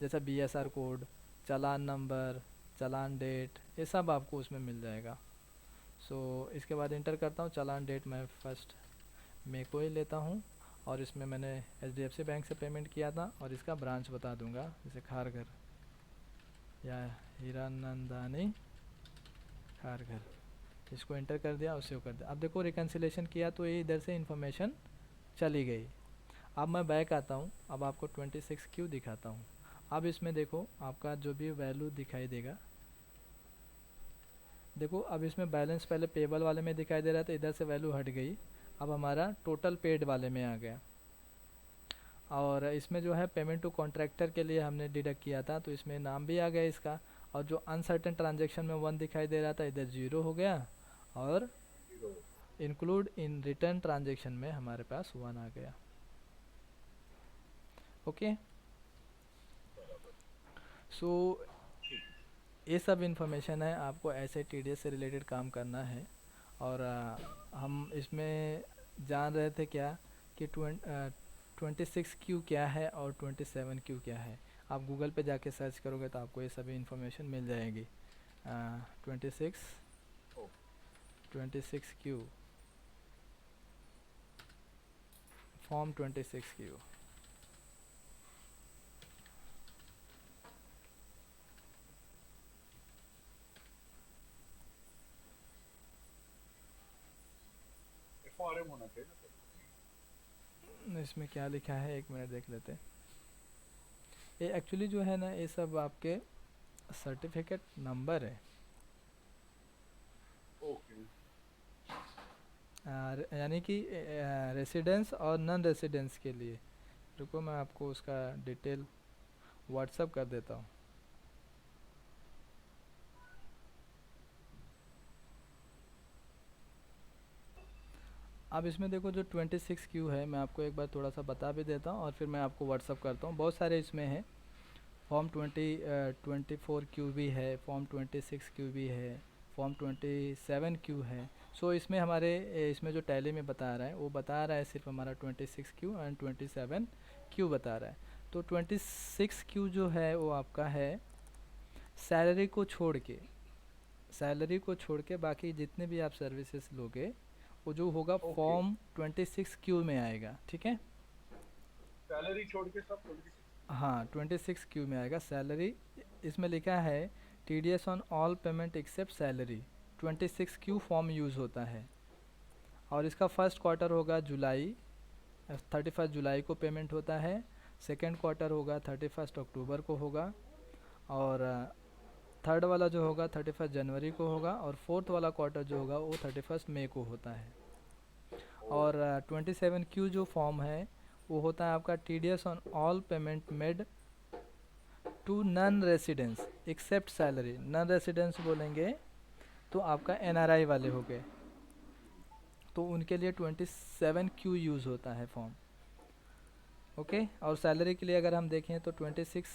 जैसा BSR कोड, चालान नंबर, चालान डेट, ये सब आपको उसमें मिल जाएगा। सो इसके बाद इंटर करता हूँ, चालान डेट मैं 1 मई को ही लेता हूँ और इसमें मैंने HDFC बैंक से पेमेंट किया था और इसका ब्रांच बता दूंगा, जैसे खारघर या हीरानंदानी खारघर, इसको इंटर कर दिया और सेव कर दिया। अब देखो रिकन्सिलेशन किया तो ये इधर से इन्फॉर्मेशन चली गई। अब मैं बैक आता हूँ, अब आपको 26Q दिखाता हूँ। अब इसमें देखो आपका जो भी वैल्यू दिखाई देगा, देखो अब इसमें बैलेंस पहले पेबल वाले में दिखाई दे रहा था, इधर से वैल्यू हट गई, अब हमारा टोटल पेड वाले में आ गया। और इसमें जो है पेमेंट टू कॉन्ट्रैक्टर के लिए हमने डिडक्ट किया था तो इसमें नाम भी आ गया इसका, और जो अनसर्टेन ट्रांजेक्शन में 1 दिखाई दे रहा था इधर 0 हो गया, और zero. Include in return transaction में हमारे पास 1 आ गया। ओके, सो ये सब इंफॉर्मेशन है, आपको ऐसे TDS से रिलेटेड काम करना है। और हम इसमें जान रहे थे क्या कि 26Q क्या है और 27Q क्या है। आप गूगल पे जाके सर्च करोगे तो आपको ये सभी इन्फॉर्मेशन मिल जाएगी। 26Q, form 26Q। FRM होना चाहिए ना सर? इसमें क्या लिखा है, 1 मिनट देख लेते हैं। ये एक्चुअली जो है ना ये सब आपके सर्टिफिकेट नंबर है, ओके। यानी कि रेसिडेंस और नॉन रेसिडेंस के लिए। रुको मैं आपको उसका डिटेल व्हाट्सअप कर देता हूँ। अब इसमें देखो जो 26Q है मैं आपको एक बार थोड़ा सा बता भी देता हूँ और फिर मैं आपको व्हाट्सअप करता हूँ। बहुत सारे इसमें है, फॉर्म 24Q भी है, फॉर्म 26Q भी है, फॉर्म 27Q है। सो इसमें हमारे इसमें जो टैली में बता रहा है वो बता रहा है सिर्फ हमारा 26Q एंड 27Q बता रहा है। तो 26Q जो है वो आपका है सैलरी को छोड़ के, सैलरी को छोड़ के बाकी जितने भी आप सर्विसेज लोगे वो जो होगा ओके, फॉर्म 26Q में आएगा, ठीक है। सैलरी छोड़ के सब 26। हाँ 26Q में आएगा सैलरी। इसमें लिखा है TDS on all payment except salary, 26Q form use होता है। और इसका फर्स्ट क्वार्टर होगा जुलाई, 31 जुलाई को पेमेंट होता है। सेकेंड क्वार्टर होगा 31 अक्टूबर को होगा। और थर्ड वाला जो होगा 31 जनवरी को होगा। और फोर्थ वाला क्वार्टर जो होगा वो 31 मई को होता है। और 27Q जो फॉर्म है वो होता है आपका TDS on all payment made to non residence except salary. Non residence बोलेंगे तो आपका NRI वाले हो गए, तो उनके लिए 27Q यूज़ होता है फॉर्म, ओके। और सैलरी के लिए अगर हम देखें तो 26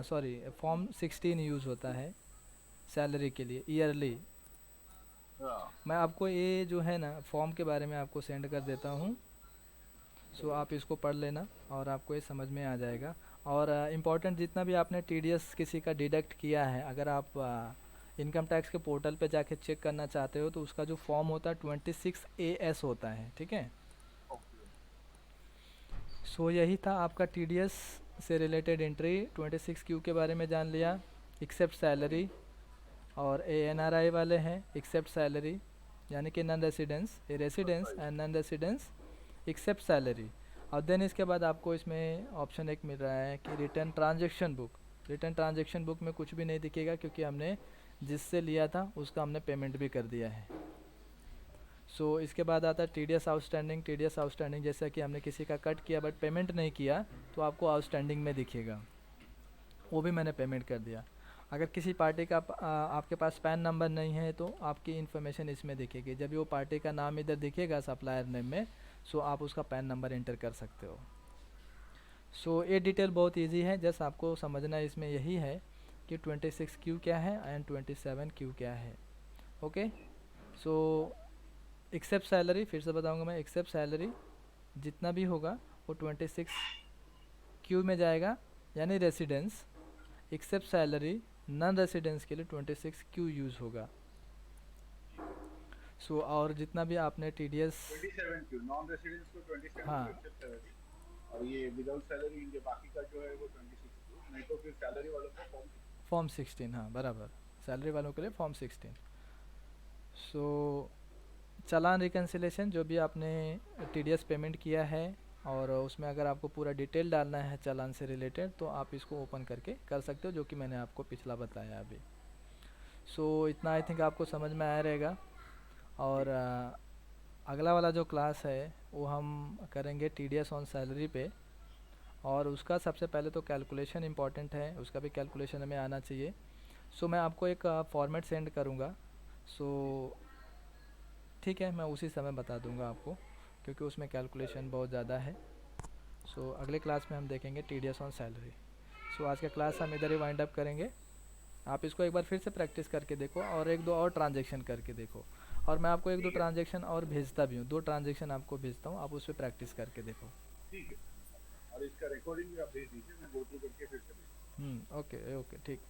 सॉरी फॉर्म 16 यूज़ होता है सैलरी के लिए ईयरली। हाँ, मैं आपको ये जो है ना फॉर्म के बारे में आपको सेंड कर देता हूँ, सो आप इसको पढ़ लेना और आपको ये समझ में आ जाएगा। और इम्पॉर्टेंट जितना भी आपने TDS किसी का डिडक्ट किया है, अगर आप इनकम टैक्स के पोर्टल पे जाके चेक करना चाहते हो तो उसका जो फॉर्म होता है 26AS होता है, ठीक है। ओके, सो यही था आपका TDS से रिलेटेड एंट्री। 26Q के बारे में जान लिया, एक्सेप्ट सैलरी। और ANRI वाले हैं एक्सेप्ट सैलरी, यानी कि non residence, a residence right, and non residence except salary. और देन इसके बाद आपको इसमें ऑप्शन एक मिल रहा है कि return transaction book. Return transaction book में कुछ भी नहीं दिखेगा क्योंकि हमने जिससे लिया था उसका हमने पेमेंट भी कर दिया है। सो इसके बाद आता है TDS आउटस्टैंडिंग। TDS आउटस्टैंडिंग जैसा कि हमने किसी का कट किया बट पेमेंट नहीं किया तो आपको आउटस्टैंडिंग में दिखेगा, वो भी मैंने पेमेंट कर दिया। अगर किसी पार्टी का आपके पास पैन नंबर नहीं है तो आपकी इन्फॉर्मेशन इसमें दिखेगी। जब भी वो पार्टी का नाम इधर दिखेगा सप्लायर नेम में, सो आप उसका पैन नंबर एंटर कर सकते हो। सो ये डिटेल बहुत इजी है, जस्ट आपको समझना इसमें यही है कि 26Q क्या है एंड 27Q क्या है, ओके। सो एक्सेप्ट सैलरी फिर से बताऊंगा मैं, एक्सेप्ट सैलरी जितना भी होगा वो 26Q में जाएगा, यानी residence. Except salary non residence के लिए 26Q यूज़ होगा। सो और जितना भी आपने TDS, 27 क्यू नॉन रेसिडेंस को 27 क्यू हाँ एक्सेप्ट सैलरी, और ये विदाउट सैलरी इनके बाकी का जो है वो 26 क्यू, नहीं तो फिर सैलरी वालों को फॉर्म। फॉर्म 16, हाँ बराबर, सैलरी वालों के लिए फॉर्म 16। सो चालान रिकन्सिलेशन जो भी आपने TDS पेमेंट किया है और उसमें अगर आपको पूरा डिटेल डालना है चालान से रिलेटेड तो आप इसको ओपन करके कर सकते हो, जो कि मैंने आपको पिछला बताया अभी। सो इतना आई थिंक आपको समझ में आया रहेगा। और अगला वाला जो क्लास है वो हम करेंगे TDS ऑन सैलरी पे। और उसका सबसे पहले तो कैलकुलेशन इंपॉर्टेंट है, उसका भी कैलकुलेशन हमें आना चाहिए। सो मैं आपको एक फॉर्मेट सेंड करूँगा, सो ठीक है मैं उसी समय बता दूंगा आपको क्योंकि उसमें कैलकुलेशन बहुत ज़्यादा है। सो अगले क्लास में हम देखेंगे TDS ऑन सैलरी। सो आज का क्लास हम इधर ही वाइंड अप करेंगे। आप इसको एक बार फिर से प्रैक्टिस करके देखो और एक दो और ट्रांजेक्शन करके देखो। और मैं आपको एक दो ठीक है, ट्रांजेक्शन और भेजता भी हूँ, 2 ट्रांजेक्शन आपको भेजता हूँ, आप उस पर प्रैक्टिस करके देखो। ठीक है, और इसका रिकॉर्डिंग भी आप भेज दीजिए, मैं गो थ्रू करके फिर से भेज दूँ। ओके ओके ठीक।